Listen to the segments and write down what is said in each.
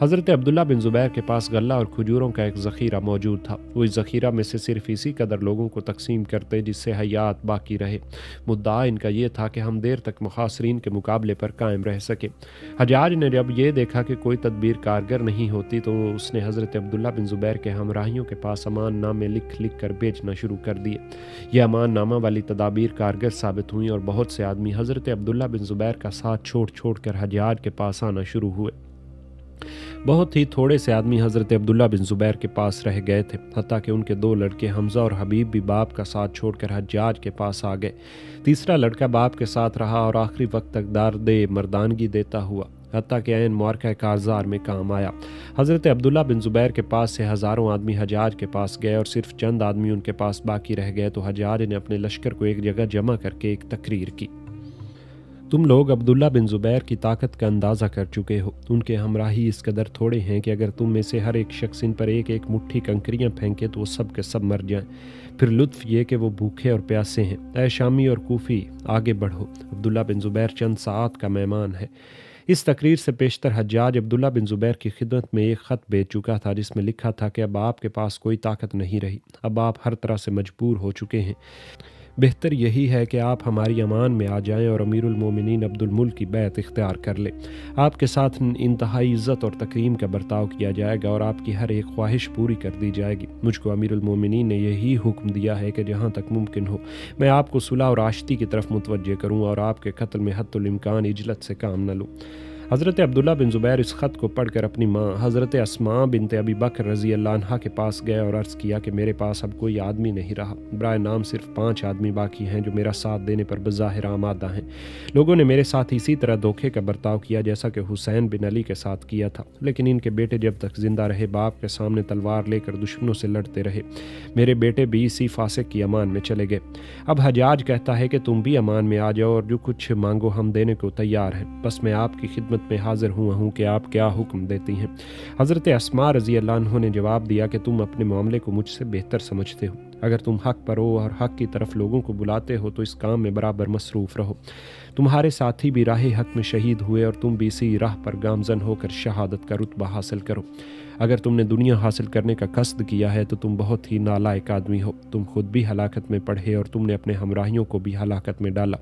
حضرت عبداللہ بن زبیر کے پاس غلہ اور کھجوروں کا ایک ذخیرہ موجود تھا۔ وہ اس ذخیرہ میں سے صرف اسی قدر لوگوں کو تقسیم کرتے جس سے حیات باقی رہے۔ مدعا ان کا یہ تھا کہ ہم دیر تک محاصرین کے مقابلے پر قائم رہ سکے۔ حجاج نے جب یہ دیکھا کہ کوئی تدبیر کارگر نہیں ہوتی تو اس نے حضرت عبداللہ بن زبیر کے ہمراہیوں کے پاس امان نامے لکھ لکھ کر بیچنا شروع کر دیے۔ یہ امان نامہ والی تدابیر کارگر ثابت ہوئیں اور بہت سے آدمی حضرت عبداللہ بن زبیر کا ساتھ چھوڑ کر حجاج کے پاس آنا شروع ہوئے۔ بہت ہی تھوڑے سے آدمی حضرت عبداللہ بن زبیر کے پاس رہ گئے تھے، حتیٰ کہ ان کے 2 لڑکے حمزہ اور حبیب بھی باپ کا ساتھ چھوڑ کر حجاج کے پاس آ گئے۔ تیسرا لڑکا باپ کے ساتھ رہا اور آخری وقت تک دارد مردانگی دیتا ہوا، حتیٰ کہ عین معرکہ کارزار میں کام آیا۔ حضرت عبداللہ بن زبیر کے پاس سے ہزاروں آدمی حجاج کے پاس گئے اور صرف چند آدمی ان کے پاس باقی رہ گئے تو حجاج نے اپنے لشکر کو ایک جگہ جمع کر کے ایک تقریر کی۔ تم لوگ عبداللہ بن زبیر کی طاقت کا اندازہ کر چکے ہو۔ ان کے ہمراہی اس قدر تھوڑے ہیں کہ اگر تم میں سے ہر ایک شخص ان پر ایک ایک مٹھی کنکریاں پھینکے تو وہ سب کے سب مر جائیں۔ پھر لطف یہ کہ وہ بھوکے اور پیاسے ہیں۔ اے شامی اور کوفی، آگے بڑھو، عبداللہ بن زبیر چند ساعات کا مہمان ہے۔ اس تقریر سے پیشتر حجاج عبداللہ بن زبیر کی خدمت میں ایک خط بھیج چکا تھا جس میں لکھا تھا کہ اب آپ کے پاس کوئی طاقت نہیں رہی، اب آپ ہر طرح سے مجبور ہو چکے ہیں۔ بہتر یہی ہے کہ آپ ہماری امان میں آ جائیں اور امیر المومنین عبد الملک کی بیعت اختیار کر لیں۔ آپ کے ساتھ انتہائی عزت اور تکریم کا برتاؤ کیا جائے گا اور آپ کی ہر ایک خواہش پوری کر دی جائے گی۔ مجھ کو امیر المومنین نے یہی حکم دیا ہے کہ جہاں تک ممکن ہو میں آپ کو صلح اور آشتی کی طرف متوجہ کروں اور آپ کے قتل میں حتی الامکان عجلت سے کام نہ لوں۔ حضرت عبداللہ بن زبیر اس خط کو پڑھ کر اپنی ماں حضرت اسماء بنت ابی بکر رضی اللہ عنہا کے پاس گئے اور عرض کیا کہ میرے پاس اب کوئی آدمی نہیں رہا، برائے نام صرف 5 آدمی باقی ہیں جو میرا ساتھ دینے پر بظاہر آمادہ ہیں۔ لوگوں نے میرے ساتھ اسی طرح دھوکے کا برتاؤ کیا جیسا کہ حسین بن علی کے ساتھ کیا تھا، لیکن ان کے بیٹے جب تک زندہ رہے باپ کے سامنے تلوار لے کر دشمنوں سے لڑتے رہے۔ میرے بیٹے بھی اسی فاسق کی امان میں چلے گئے۔ اب حجاج کہتا ہے کہ تم بھی امان میں آ جاؤ اور جو کچھ مانگو ہم دینے کو تیار ہیں، بس میں آپ کی خدمت میں حاضر ہوں کہ آپ کیا حکم دیتی ہیں۔ حضرت اسماء رضی اللہ عنہ نے جواب دیا کہ تم اپنے معاملے کو مجھ سے بہتر سمجھتے ہو، اگر تم حق پر ہو اور حق کی طرف لوگوں کو بلاتے ہو تو اس کام میں برابر مصروف رہو۔ تمہارے ساتھی بھی راہ حق میں شہید ہوئے اور تم بھی اسی راہ پر گامزن ہو کر شہادت کا رتبہ حاصل کرو۔ اگر تم نے دنیا حاصل کرنے کا قصد کیا ہے تو تم بہت ہی نالائق آدمی ہو، تم خود بھی ہلاکت میں پڑے اور تم نے اپنے ہمراہیوں کو بھی ہلاکت میں ڈالا۔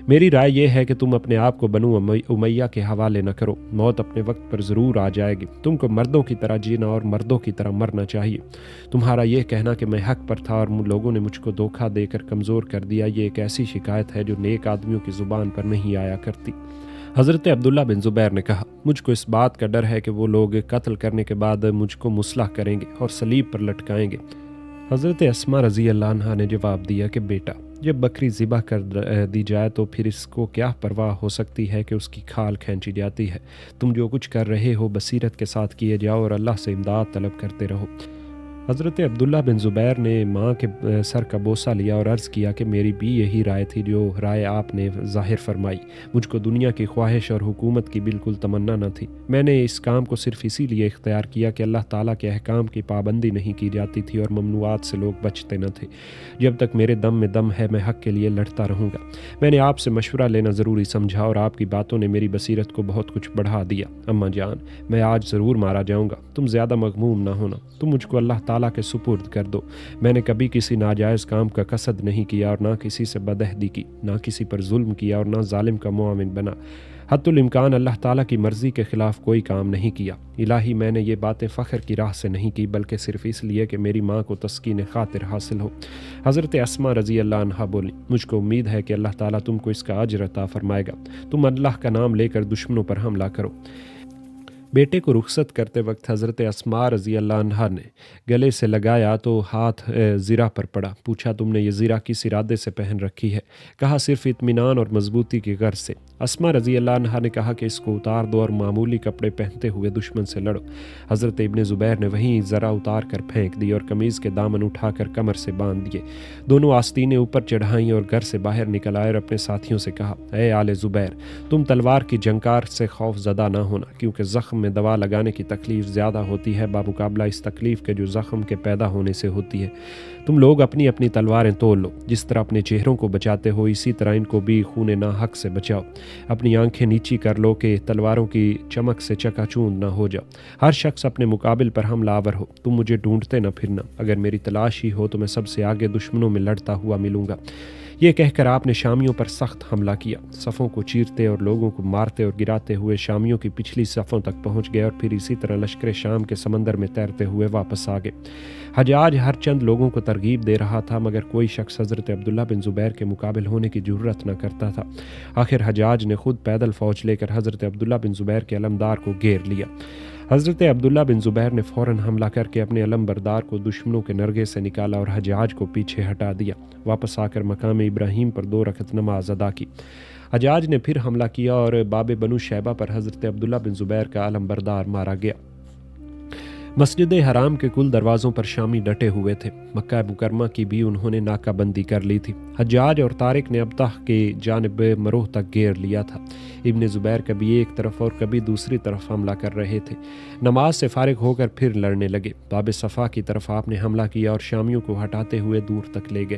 میری رائے یہ ہے کہ تم اپنے آپ کو بنو امیہ کے حوالے نہ کرو، موت اپنے وقت پر ضرور آ جائے گی۔ تم کو مردوں کی طرح جینا اور مردوں کی طرح مرنا چاہیے۔ تمہارا یہ کہنا کہ میں حق پر تھا اور لوگوں نے مجھ کو دھوکہ دے کر کمزور کر دیا، یہ ایک ایسی شکایت ہے جو نیک آدمیوں کی زبان پر نہیں آیا کرتی۔ حضرت عبداللہ بن زبیر نے کہا، مجھ کو اس بات کا ڈر ہے کہ وہ لوگ قتل کرنے کے بعد مجھ کو مسلح کریں گے اور صلیب پر لٹکائیں گے۔ حضرت اسماء رضی اللہ عنہا نے جواب دیا کہ بیٹا، جب بکری ذبح کر دی جائے تو پھر اس کو کیا پرواہ ہو سکتی ہے کہ اس کی کھال کھینچی جاتی ہے۔ تم جو کچھ کر رہے ہو بصیرت کے ساتھ کیے جاؤ اور اللہ سے امداد طلب کرتے رہو۔ حضرت عبداللہ بن زبیر نے ماں کے سر کا بوسہ لیا اور عرض کیا کہ میری بھی یہی رائے تھی جو رائے آپ نے ظاہر فرمائی۔ مجھ کو دنیا کی خواہش اور حکومت کی بالکل تمنا نہ تھی۔ میں نے اس کام کو صرف اسی لیے اختیار کیا کہ اللہ تعالیٰ کے احکام کی پابندی نہیں کی جاتی تھی اور ممنوعات سے لوگ بچتے نہ تھے۔ جب تک میرے دم میں دم ہے میں حق کے لیے لڑتا رہوں گا۔ میں نے آپ سے مشورہ لینا ضروری سمجھا اور آپ کی باتوں نے میری بصیرت کو بہت کچھ بڑھا دیا۔ اماں جان، میں آج ضرور مارا جاؤں گا، تم زیادہ مغموم نہ ہونا، تم مجھ کو اللہ تعالیٰ کے سپرد کر دو۔ میں نے کبھی کسی ناجائز کام کا قصد نہیں کیا اور نہ کسی سے بدعہدی کی، نہ کسی پر ظلم کیا اور نہ ظالم کا معاون بنا۔ حتی الامکان اللہ تعالیٰ کی مرضی کے خلاف کوئی کام نہیں کیا۔ الہی میں نے یہ باتیں فخر کی راہ سے نہیں کی بلکہ صرف اس لیے کہ میری ماں کو تسکین خاطر حاصل ہو۔ حضرت اسماء رضی اللہ عنہا بولی، مجھ کو امید ہے کہ اللہ تعالیٰ تم کو اس کا اجر عطا فرمائے گا۔ تم اللہ کا نام لے کر دشمنوں پر حملہ کرو۔ بیٹے کو رخصت کرتے وقت حضرت اسماء رضی اللہ عنہا نے گلے سے لگایا تو ہاتھ زرہ پر پڑا۔ پوچھا، تم نے یہ زرہ کس ارادے سے پہن رکھی ہے؟ کہا، صرف اطمینان اور مضبوطی کی غرض سے۔ اسماء رضی اللہ عنہا نے کہا کہ اس کو اتار دو اور معمولی کپڑے پہنتے ہوئے دشمن سے لڑو۔ حضرت ابن زبیر نے وہیں زرہ اتار کر پھینک دی اور قمیض کے دامن اٹھا کر کمر سے باندھ دیے۔ دونوں آستینیں اوپر چڑھائیں اور گھر سے باہر نکل آئے اور اپنے ساتھیوں سے کہا، اے آل زبیر، تم تلوار کی جنکار سے خوف زدہ نہ ہونا، کیونکہ زخم میں دوا لگانے کی تکلیف زیادہ ہوتی ہے بمقابلہ اس تکلیف کے جو زخم کے پیدا ہونے سے ہوتی ہے۔ تم لوگ اپنی اپنی تلواریں تول لو، جس طرح اپنے چہروں کو بچاتے ہو اسی طرح ان کو بھی خون ناحق سے بچاؤ۔ اپنی آنکھیں نیچی کر لو کہ تلواروں کی چمک سے چکا چوند نہ ہو جاؤ۔ ہر شخص اپنے مقابل پر حملہ آور ہو، تم مجھے ڈھونڈتے نہ پھرنا، اگر میری تلاش ہی ہو تو میں سب سے آگے دشمنوں میں لڑتا ہوا ملوں گا۔ یہ کہہ کر آپ نے شامیوں پر سخت حملہ کیا، صفوں کو چیرتے اور لوگوں کو مارتے اور گراتے ہوئے شامیوں کی پچھلی صفوں تک پہنچ گئے اور پھر اسی طرح لشکر شام کے سمندر میں تیرتے ہوئے واپس آ گئے۔ حجاج ہر چند لوگوں کو ترغیب دے رہا تھا مگر کوئی شخص حضرت عبداللہ بن زبیر کے مقابل ہونے کی جرأت نہ کرتا تھا۔ آخر حجاج نے خود پیدل فوج لے کر حضرت عبداللہ بن زبیر کے علمدار کو گھیر لیا۔ حضرت عبداللہ بن زبیر نے فوراً حملہ کر کے اپنے علم بردار کو دشمنوں کے نرغے سے نکالا اور حجاج کو پیچھے ہٹا دیا۔ واپس آ کر مقام ابراہیم پر 2 رکعت نماز ادا کی۔ حجاج نے پھر حملہ کیا اور باب بنو شیبہ پر حضرت عبداللہ بن زبیر کا علم بردار مارا گیا۔ مسجد حرام کے کل دروازوں پر شامی ڈٹے ہوئے تھے، مکہ مکرمہ کی بھی انہوں نے ناکہ بندی کر لی تھی۔ حجاج اور طارق نے ابطح کی جانب مروہ تک گھیر لیا تھا۔ ابن زبیر کبھی ایک طرف اور کبھی دوسری طرف حملہ کر رہے تھے۔ نماز سے فارغ ہو کر پھر لڑنے لگے۔ باب صفا کی طرف آپ نے حملہ کیا اور شامیوں کو ہٹاتے ہوئے دور تک لے گئے۔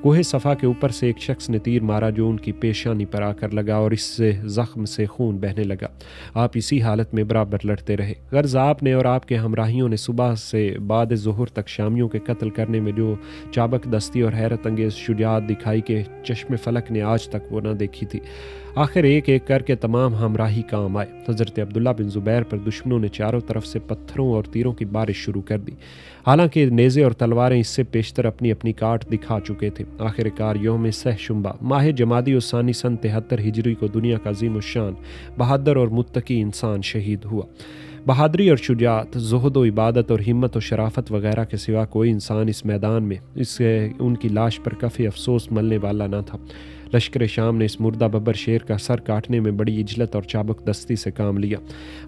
کوہ صفا کے اوپر سے ایک شخص نے تیر مارا جو ان کی پیشانی پر آ کر لگا اور اس سے زخم سے خون بہنے لگا۔ آپ اسی حالت میں برابر لڑتے رہے۔ غرض آپ نے اور آپ کے ہمراہیوں نے صبح سے بعد ظہر تک شامیوں کے قتل کرنے میں جو چابک دستی اور حیرت انگیز شجاعت دکھائی کہ چشم فلک نے آج تک وہ نہ دیکھی تھی۔ آخر ایک ایک کر کے تمام ہمراہی کام آئے۔ حضرت عبداللہ بن زبیر پر دشمنوں نے چاروں طرف سے پتھروں اور تیروں کی بارش شروع کر دی، حالانکہ نیزے اور تلواریں اس سے پیشتر اپنی اپنی کاٹ دکھا چکے تھے۔ آخر کار یوم سہ شنبہ ماہ جمادی الثانی سن 73 ہجری کو دنیا کا عظیم الشان بہادر اور متقی انسان شہید ہوا۔ بہادری اور شجاعت، زہد و عبادت اور ہمت و شرافت وغیرہ کے سوا کوئی انسان اس میدان میں ان کی لاش پر کف افسوس ملنے والا نہ تھا۔ لشکر شام نے اس مردہ ببر شیر کا سر کاٹنے میں بڑی اجلت اور چابک دستی سے کام لیا۔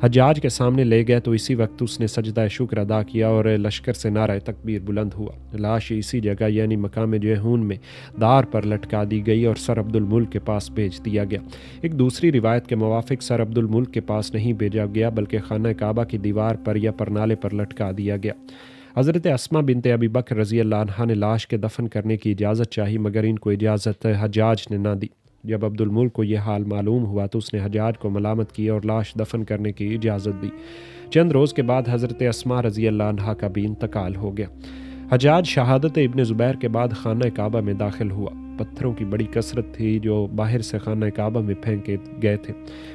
حجاج کے سامنے لے گئے تو اسی وقت اس نے سجدہ شکر ادا کیا اور لشکر سے نعرہ تکبیر بلند ہوا۔ لاش اسی جگہ یعنی مقام جیہون میں دار پر لٹکا دی گئی اور سر عبد الملک کے پاس بھیج دیا گیا۔ ایک دوسری روایت کے موافق سر عبد الملک کے پاس نہیں بھیجا گیا بلکہ خانہ کعبہ کی دیوار پر یا پرنالے پر لٹکا دیا گیا۔ حضرت اسماء بنت ابی بکر رضی اللہ عنہا نے لاش کے دفن کرنے کی اجازت چاہی مگر ان کو اجازت حجاج نے نہ دی۔ جب عبد الملک کو یہ حال معلوم ہوا تو اس نے حجاج کو ملامت کیا اور لاش دفن کرنے کی اجازت دی۔ چند روز کے بعد حضرت اسماء رضی اللہ عنہا کا بھی انتقال ہو گیا۔ حجاج شہادت ابن زبیر کے بعد خانہ کعبہ میں داخل ہوا۔ پتھروں کی بڑی کثرت تھی جو باہر سے خانہ کعبہ میں پھینکے گئے تھے۔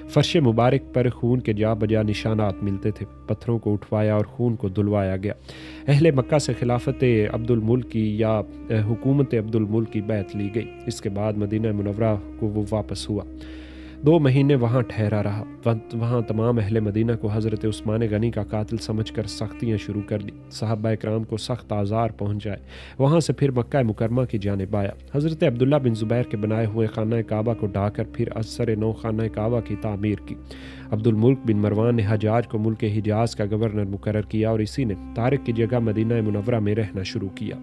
فرش مبارک پر خون کے جا بجا نشانات ملتے تھے۔ پتھروں کو اٹھوایا اور خون کو دھلوایا گیا۔ اہل مکہ سے خلافت عبد الملک کی یا حکومت عبد الملک کی بیعت لی گئی۔ اس کے بعد مدینہ منورہ کو وہ واپس ہوا۔ 2 مہینے وہاں ٹھہرا رہا۔ وہاں تمام اہل مدینہ کو حضرت عثمان غنی کا قاتل سمجھ کر سختیاں شروع کر دی۔ صحابہ اکرام کو سخت آزار پہنچائے۔ وہاں سے پھر مکہ مکرمہ کی جانب آیا۔ حضرت عبداللہ بن زبیر کے بنائے ہوئے خانہ کعبہ کو ڈھا کر پھر از سر نو خانہ کعبہ کی تعمیر کی۔ عبد الملک بن مروان نے حجاج کو ملک حجاز کا گورنر مقرر کیا اور اسی نے طارق کی جگہ مدینہ منورہ میں رہنا شروع کیا۔